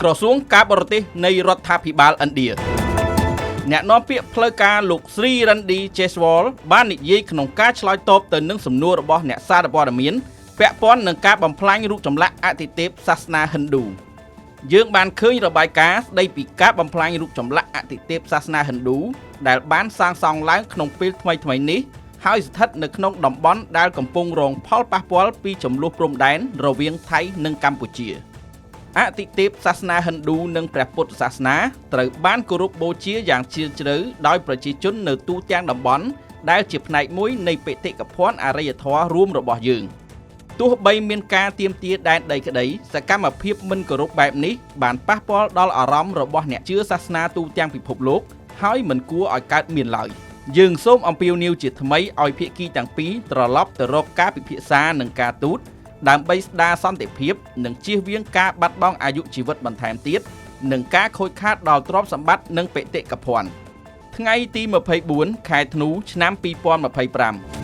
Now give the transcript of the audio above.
ក្រសួងការបរទេសនៃរដ្ឋាភិបាលឥណ្ឌាអ្នកនាំពាក្យផ្លូវការលោកស្រីរ៉ាន់ឌីជេសវលបាននិយាយក្នុងការឆ្លើយតបទៅនឹងសំណួររបស់អ្នកសារព័ត៌មានពាក់ព័ន្ធនឹងការបំផ្លាញរូបចម្លាក់អាទិទេពសាសនាហិណ្ឌូយើងបានឃើញរបាយការណ៍ស្ដីពីការបំផ្លាញរូបចម្លាក់អាទិទេពសាសនាហិណ្ឌូដែលបានសាងសង់ឡើងក្នុងពេលថ្មីៗនេះហើយស្ថិតនៅក្នុងតំបន់ដែលកំពុងរងផលប៉ះពាល់ពីជម្លោះព្រំដែនរវាងថៃនិងកម្ពុជាអាទិទេពសាសនាហិណ្ឌូនិងព្រះពុទ្ធសាសនាត្រូវបានគោរពបូជាយ៉ាងជ្រាលជ្រៅដោយប្រជាជននៅទូទាំងតំបន់ដែលជាផ្នែកមួយនៃបេតិកភណ្ឌអរិយធម៌រួមរបស់យើងទោះបីមានការទាមទារដែនដីក្តីសកម្មភាពមិនគោរពបែបនេះបានប៉ះពាល់ដល់អារម្មណ៍របស់អ្នកជឿសាសនាទូទាំងពិភពលោកហើយមិនគួរឲ្យកើតមានឡើយយើងសូមអំពាវនាវជាថ្មីឲ្យភាគីទាំងពីរត្រឡប់ទៅរកការពិភាក្សានិងការទូតដើម្បីស្ដារសន្តិភាពនិងជៀសវាងការបាត់បង់អាយុជីវិតបន្ថែមទៀតនិងការខូចខាតដល់ទ្រព្យសម្បត្តិនិងបេតិកភណ្ឌថ្ងៃទី24ខែធ្នូឆ្នាំ2025